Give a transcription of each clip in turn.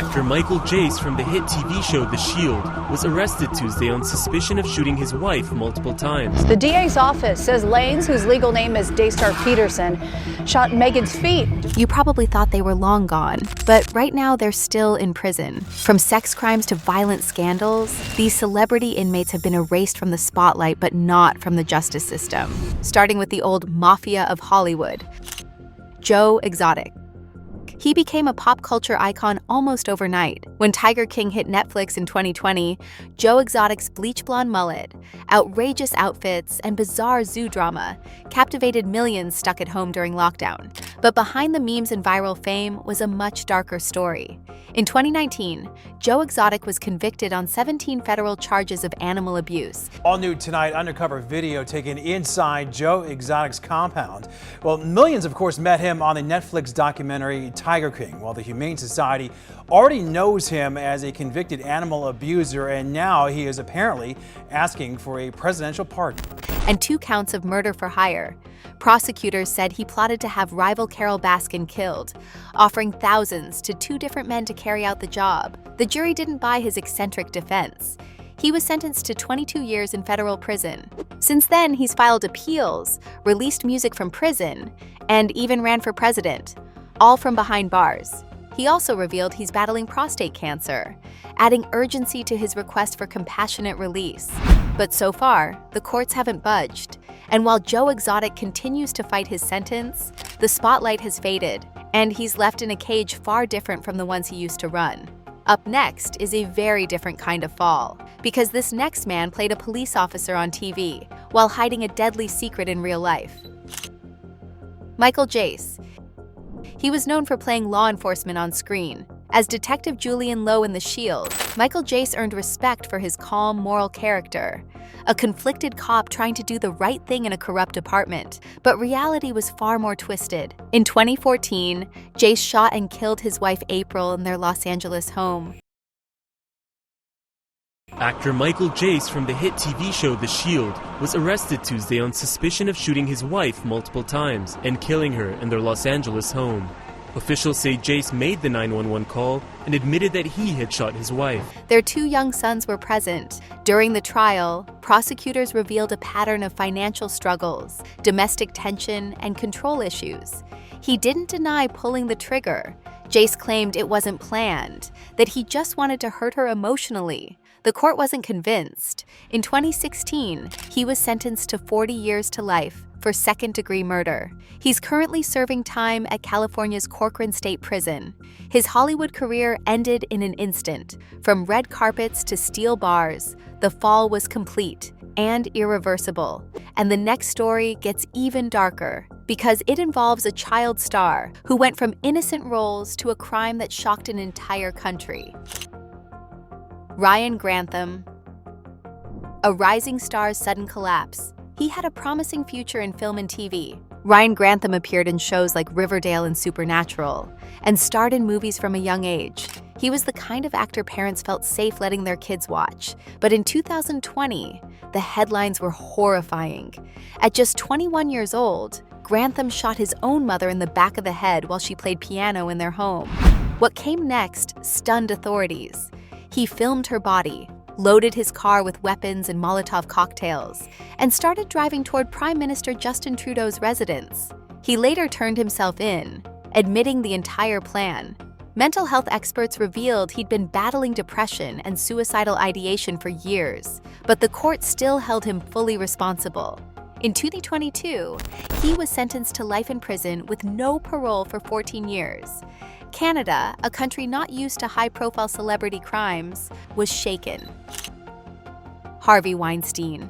Actor Michael Jace from the hit TV show The Shield was arrested Tuesday on suspicion of shooting his wife multiple times. The DA's office says Lanes, whose legal name is Daystar Peterson, shot Megan's feet. You probably thought they were long gone, but right now they're still in prison. From sex crimes to violent scandals, these celebrity inmates have been erased from the spotlight, but not from the justice system. Starting with the old mafia of Hollywood, Joe Exotic. He became a pop culture icon almost overnight. When Tiger King hit Netflix in 2020, Joe Exotic's bleach-blond mullet, outrageous outfits, and bizarre zoo drama captivated millions stuck at home during lockdown. But behind the memes and viral fame was a much darker story. In 2019, Joe Exotic was convicted on 17 federal charges of animal abuse. All new tonight, undercover video taken inside Joe Exotic's compound. Well, millions, of course, met him on the Netflix documentary Tiger King, while the Humane Society already knows him as a convicted animal abuser, and now he is apparently asking for a presidential pardon. And 2 counts of murder for hire. Prosecutors said he plotted to have rival Carole Baskin killed, offering thousands to 2 different men to carry out the job. The jury didn't buy his eccentric defense. He was sentenced to 22 years in federal prison. Since then, he's filed appeals, released music from prison, and even ran for president, all from behind bars. He also revealed he's battling prostate cancer, adding urgency to his request for compassionate release. But so far, the courts haven't budged. And while Joe Exotic continues to fight his sentence, the spotlight has faded, and he's left in a cage far different from the ones he used to run. Up next is a very different kind of fall, because this next man played a police officer on TV while hiding a deadly secret in real life. Michael Jace. He was known for playing law enforcement on screen. As Detective Julian Lowe in The Shield, Michael Jace earned respect for his calm, moral character. A conflicted cop trying to do the right thing in a corrupt department. But reality was far more twisted. In 2014, Jace shot and killed his wife April in their Los Angeles home. Actor Michael Jace from the hit TV show The Shield was arrested Tuesday on suspicion of shooting his wife multiple times and killing her in their Los Angeles home. Officials say Jace made the 911 call and admitted that he had shot his wife. Their 2 young sons were present. During the trial, prosecutors revealed a pattern of financial struggles, domestic tension, and control issues. He didn't deny pulling the trigger. Jace claimed it wasn't planned, that he just wanted to hurt her emotionally. The court wasn't convinced. In 2016, he was sentenced to 40 years to life for second-degree murder. He's currently serving time at California's Corcoran State Prison. His Hollywood career ended in an instant. From red carpets to steel bars, the fall was complete and irreversible. And the next story gets even darker because it involves a child star who went from innocent roles to a crime that shocked an entire country. Ryan Grantham. A rising star's sudden collapse. He had a promising future in film and TV. Ryan Grantham appeared in shows like Riverdale and Supernatural, and starred in movies from a young age. He was the kind of actor parents felt safe letting their kids watch. But in 2020, the headlines were horrifying. At just 21 years old, Grantham shot his own mother in the back of the head while she played piano in their home. What came next stunned authorities. He filmed her body, loaded his car with weapons and Molotov cocktails, and started driving toward Prime Minister Justin Trudeau's residence. He later turned himself in, admitting the entire plan. Mental health experts revealed he'd been battling depression and suicidal ideation for years, but the court still held him fully responsible. In 2022, he was sentenced to life in prison with no parole for 14 years. Canada, a country not used to high-profile celebrity crimes, was shaken. Harvey Weinstein.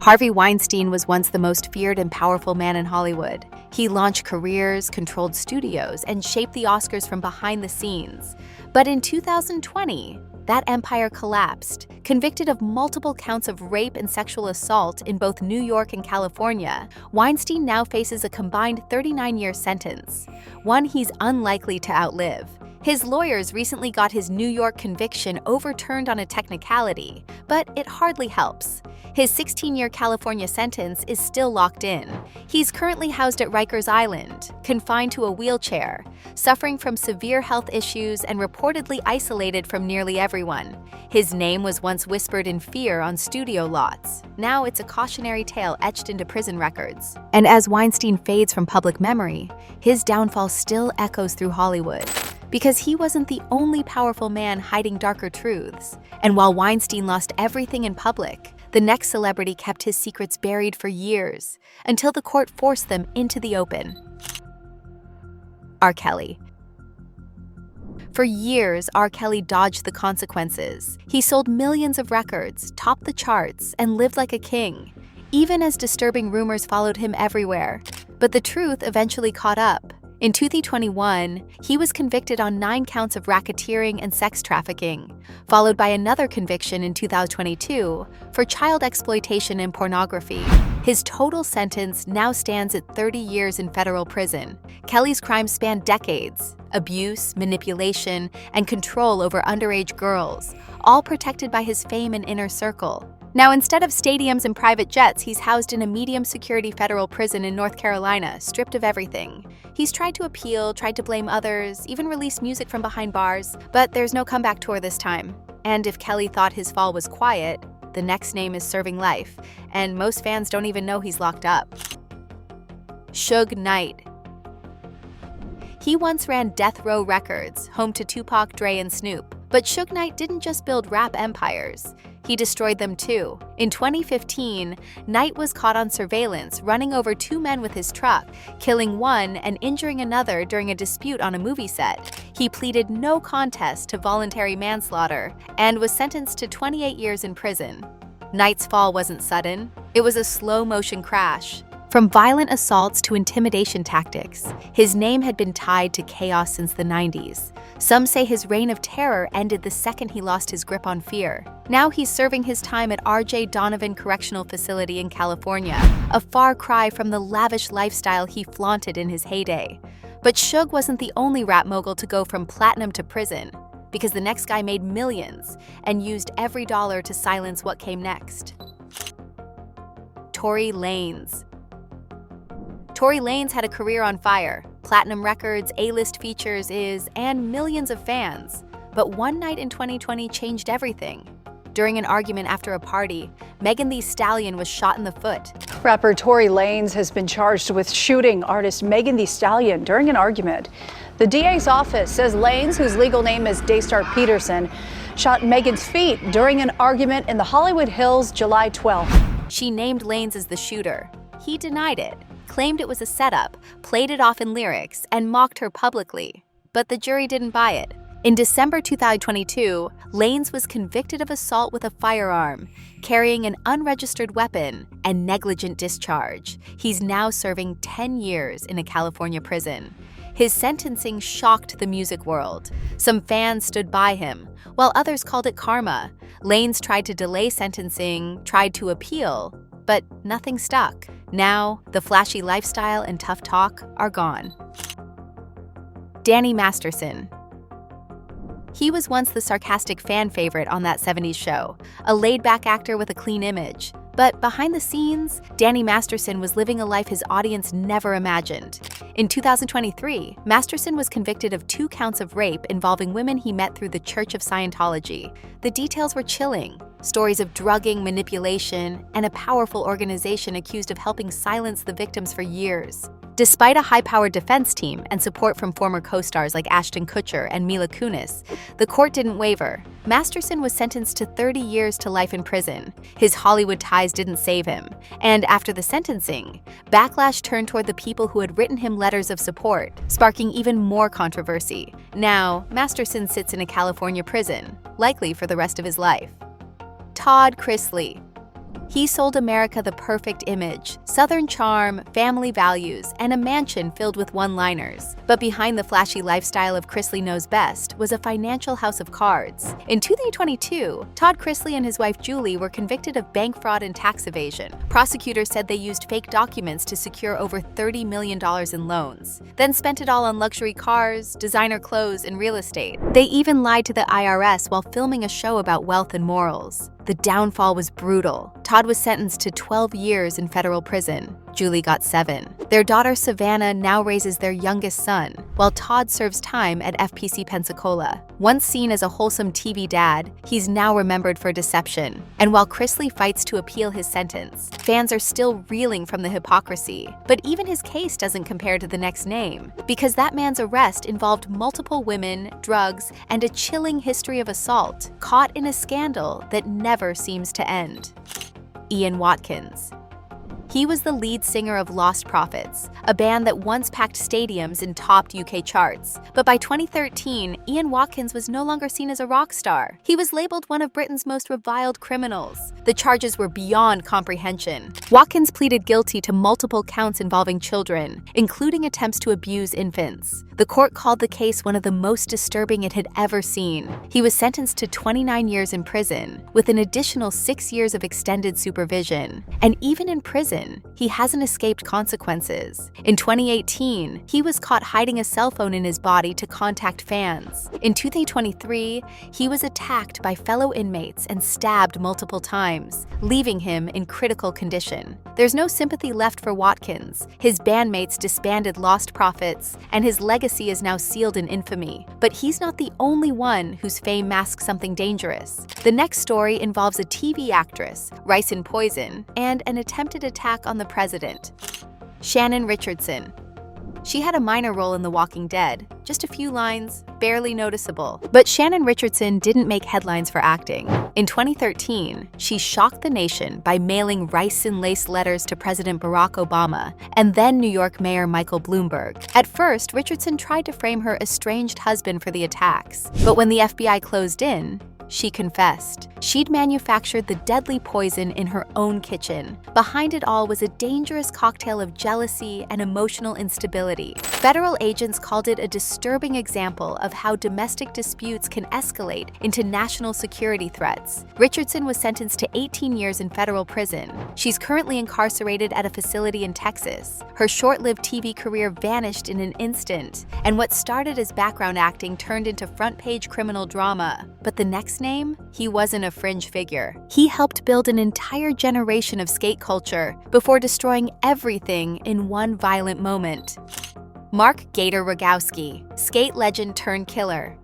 Harvey Weinstein was once the most feared and powerful man in Hollywood. He launched careers, controlled studios, and shaped the Oscars from behind the scenes. But in 2020, that empire collapsed. Convicted of multiple counts of rape and sexual assault in both New York and California, Weinstein now faces a combined 39-year sentence, one he's unlikely to outlive. His lawyers recently got his New York conviction overturned on a technicality, but it hardly helps. His 16-year California sentence is still locked in. He's currently housed at Rikers Island, confined to a wheelchair, suffering from severe health issues and reportedly isolated from nearly everyone. His name was once whispered in fear on studio lots. Now it's a cautionary tale etched into prison records. And as Weinstein fades from public memory, his downfall still echoes through Hollywood. Because he wasn't the only powerful man hiding darker truths. And while Weinstein lost everything in public, the next celebrity kept his secrets buried for years, until the court forced them into the open. R. Kelly. For years, R. Kelly dodged the consequences. He sold millions of records, topped the charts, and lived like a king, even as disturbing rumors followed him everywhere. But the truth eventually caught up. In 2021, he was convicted on 9 counts of racketeering and sex trafficking, followed by another conviction in 2022 for child exploitation and pornography. His total sentence now stands at 30 years in federal prison. Kelly's crimes span decades: abuse, manipulation, and control over underage girls, all protected by his fame and inner circle. Now, instead of stadiums and private jets, he's housed in a medium-security federal prison in North Carolina, stripped of everything. He's tried to appeal, tried to blame others, even released music from behind bars, but there's no comeback tour this time. And if Kelly thought his fall was quiet, the next name is serving life, and most fans don't even know he's locked up. Suge Knight. He once ran Death Row Records, home to Tupac, Dre, and Snoop. But Suge Knight didn't just build rap empires. He destroyed them too. In 2015, Knight was caught on surveillance running over 2 men with his truck, killing one and injuring another during a dispute on a movie set. He pleaded no contest to voluntary manslaughter and was sentenced to 28 years in prison. Knight's fall wasn't sudden. It was a slow-motion crash. From violent assaults to intimidation tactics, his name had been tied to chaos since the 90s. Some say his reign of terror ended the second he lost his grip on fear. Now he's serving his time at R.J. Donovan Correctional Facility in California, a far cry from the lavish lifestyle he flaunted in his heyday. But Suge wasn't the only rap mogul to go from platinum to prison, because the next guy made millions and used every dollar to silence what came next. Tory Lanez. Tory Lanez had a career on fire, platinum records, A-list features, and millions of fans. But one night in 2020 changed everything. During an argument after a party, Megan Thee Stallion was shot in the foot. Rapper Tory Lanez has been charged with shooting artist Megan Thee Stallion during an argument. The DA's office says Lanez, whose legal name is Daystar Peterson, shot Megan's feet during an argument in the Hollywood Hills July 12th. She named Lanez as the shooter. He denied it, claimed it was a setup, played it off in lyrics, and mocked her publicly. But the jury didn't buy it. In December 2022, Lanez was convicted of assault with a firearm, carrying an unregistered weapon, and negligent discharge. He's now serving 10 years in a California prison. His sentencing shocked the music world. Some fans stood by him, while others called it karma. Lanez tried to delay sentencing, tried to appeal, but nothing stuck. Now, the flashy lifestyle and tough talk are gone. Danny Masterson. He was once the sarcastic fan favorite on That 70s Show, a laid-back actor with a clean image. But behind the scenes, Danny Masterson was living a life his audience never imagined. In 2023, Masterson was convicted of 2 counts of rape involving women he met through the Church of Scientology. The details were chilling. Stories of drugging, manipulation, and a powerful organization accused of helping silence the victims for years. Despite a high-powered defense team and support from former co-stars like Ashton Kutcher and Mila Kunis, the court didn't waver. Masterson was sentenced to 30 years to life in prison. His Hollywood ties didn't save him. And after the sentencing, backlash turned toward the people who had written him letters of support, sparking even more controversy. Now, Masterson sits in a California prison, likely for the rest of his life. Todd Chrisley. He sold America the perfect image, Southern charm, family values, and a mansion filled with one-liners. But behind the flashy lifestyle of Chrisley Knows Best was a financial house of cards. In 2022, Todd Chrisley and his wife Julie were convicted of bank fraud and tax evasion. Prosecutors said they used fake documents to secure over $30 million in loans, then spent it all on luxury cars, designer clothes, and real estate. They even lied to the IRS while filming a show about wealth and morals. The downfall was brutal. Todd was sentenced to 12 years in federal prison. Julie got 7. Their daughter Savannah now raises their youngest son, while Todd serves time at FPC Pensacola. Once seen as a wholesome TV dad, he's now remembered for deception. And while Chrisley fights to appeal his sentence, fans are still reeling from the hypocrisy. But even his case doesn't compare to the next name, because that man's arrest involved multiple women, drugs, and a chilling history of assault, caught in a scandal that never seems to end. Ian Watkins. He was the lead singer of Lost Prophets, a band that once packed stadiums and topped UK charts. But by 2013, Ian Watkins was no longer seen as a rock star. He was labeled one of Britain's most reviled criminals. The charges were beyond comprehension. Watkins pleaded guilty to multiple counts involving children, including attempts to abuse infants. The court called the case one of the most disturbing it had ever seen. He was sentenced to 29 years in prison, with an additional 6 years of extended supervision. And even in prison, he hasn't escaped consequences. In 2018, he was caught hiding a cell phone in his body to contact fans. In 2023, he was attacked by fellow inmates and stabbed multiple times, leaving him in critical condition. There's no sympathy left for Watkins. His bandmates disbanded Lost Prophets, and his legacy is now sealed in infamy. But he's not the only one whose fame masks something dangerous. The next story involves a TV actress, Rice and Poison, and an attempted attack on the president. Shannon Richardson. She had a minor role in The Walking Dead, just a few lines, barely noticeable. But Shannon Richardson didn't make headlines for acting. In 2013, she shocked the nation by mailing rice and lace letters to President Barack Obama and then New York Mayor Michael Bloomberg. At first, Richardson tried to frame her estranged husband for the attacks. But when the FBI closed in, she confessed. She'd manufactured the deadly poison in her own kitchen. Behind it all was a dangerous cocktail of jealousy and emotional instability. Federal agents called it a disturbing example of how domestic disputes can escalate into national security threats. Richardson was sentenced to 18 years in federal prison. She's currently incarcerated at a facility in Texas. Her short-lived TV career vanished in an instant, and what started as background acting turned into front-page criminal drama. But the next name? He wasn't a fringe figure. He helped build an entire generation of skate culture before destroying everything in one violent moment. Mark Gator Rogowski, skate legend turned killer.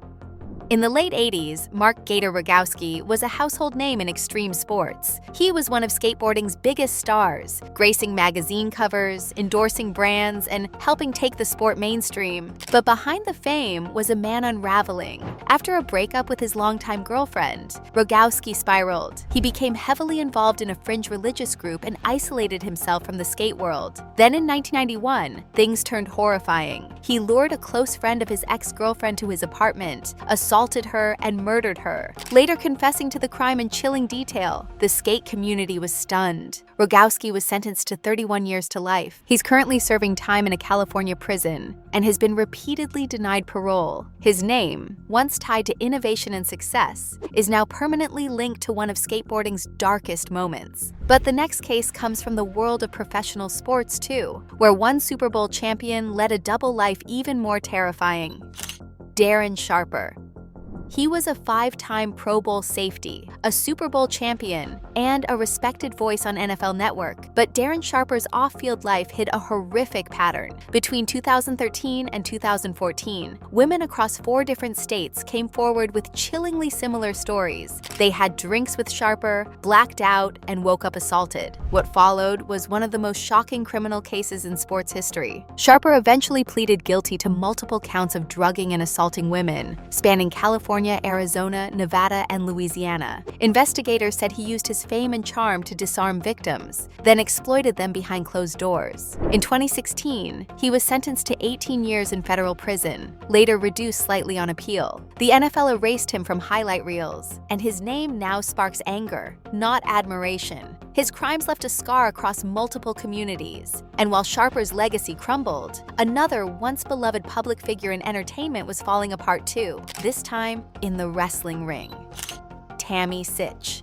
In the late 80s, Mark Gator Rogowski was a household name in extreme sports. He was one of skateboarding's biggest stars, gracing magazine covers, endorsing brands, and helping take the sport mainstream. But behind the fame was a man unraveling. After a breakup with his longtime girlfriend, Rogowski spiraled. He became heavily involved in a fringe religious group and isolated himself from the skate world. Then in 1991, things turned horrifying. He lured a close friend of his ex-girlfriend to his apartment, assaulted her, and murdered her, later confessing to the crime in chilling detail. The skate community was stunned. Rogowski was sentenced to 31 years to life. He's currently serving time in a California prison and has been repeatedly denied parole. His name, once tied to innovation and success, is now permanently linked to one of skateboarding's darkest moments. But the next case comes from the world of professional sports too, where one Super Bowl champion led a double life even more terrifying. Darren Sharper. He was a 5-time Pro Bowl safety, a Super Bowl champion, and a respected voice on NFL Network. But Darren Sharper's off-field life hid a horrific pattern. Between 2013 and 2014, women across 4 different states came forward with chillingly similar stories. They had drinks with Sharper, blacked out, and woke up assaulted. What followed was one of the most shocking criminal cases in sports history. Sharper eventually pleaded guilty to multiple counts of drugging and assaulting women, spanning California, Arizona, Nevada, and Louisiana. Investigators said he used his fame and charm to disarm victims, then exploited them behind closed doors. In 2016, he was sentenced to 18 years in federal prison, later reduced slightly on appeal. The NFL erased him from highlight reels, and his name now sparks anger, not admiration. His crimes left a scar across multiple communities. And while Sharper's legacy crumbled, another once-beloved public figure in entertainment was falling apart too, this time in the wrestling ring. Tammy Sytch.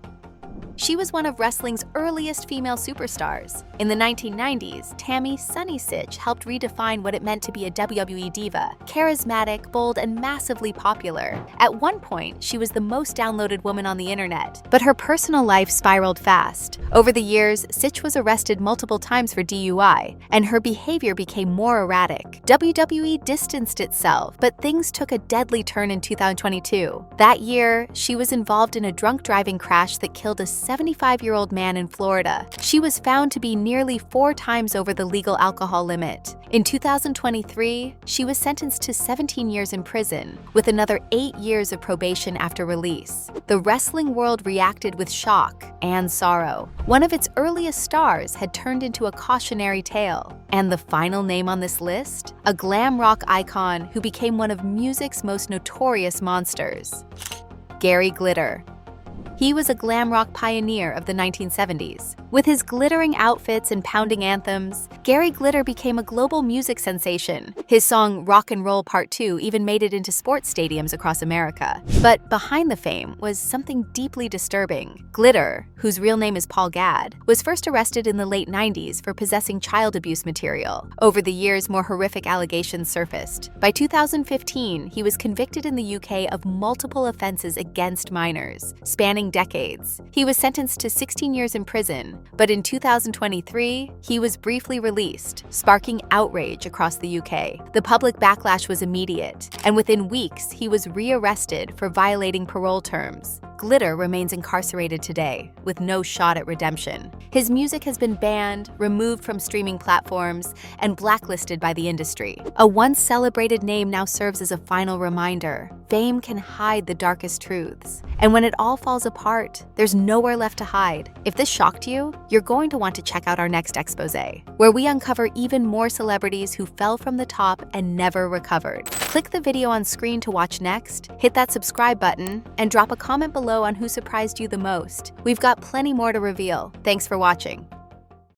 She was one of wrestling's earliest female superstars. In the 1990s, Tammy "Sunny" Sytch helped redefine what it meant to be a WWE diva, charismatic, bold, and massively popular. At one point, she was the most downloaded woman on the internet, but her personal life spiraled fast. Over the years, Sytch was arrested multiple times for DUI, and her behavior became more erratic. WWE distanced itself, but things took a deadly turn in 2022. That year, she was involved in a drunk driving crash that killed a 75-year-old man in Florida. She was found to be nearly 4 times over the legal alcohol limit. In 2023, she was sentenced to 17 years in prison, with another 8 years of probation after release. The wrestling world reacted with shock and sorrow. One of its earliest stars had turned into a cautionary tale. And the final name on this list? A glam rock icon who became one of music's most notorious monsters. Gary Glitter. He was a glam rock pioneer of the 1970s. With his glittering outfits and pounding anthems, Gary Glitter became a global music sensation. His song Rock and Roll Part 2 even made it into sports stadiums across America. But behind the fame was something deeply disturbing. Glitter, whose real name is Paul Gadd, was first arrested in the late 90s for possessing child abuse material. Over the years, more horrific allegations surfaced. By 2015, he was convicted in the UK of multiple offenses against minors, spanning decades. He was sentenced to 16 years in prison, but in 2023, he was briefly released, sparking outrage across the UK. The public backlash was immediate, and within weeks, he was rearrested for violating parole terms. Glitter remains incarcerated today, with no shot at redemption. His music has been banned, removed from streaming platforms, and blacklisted by the industry. A once celebrated name now serves as a final reminder. Fame can hide the darkest truths. And when it all falls apart, there's nowhere left to hide. If this shocked you, you're going to want to check out our next expose, where we uncover even more celebrities who fell from the top and never recovered. Click the video on screen to watch next, hit that subscribe button, and drop a comment below on who surprised you the most. We've got plenty more to reveal. Thanks for watching.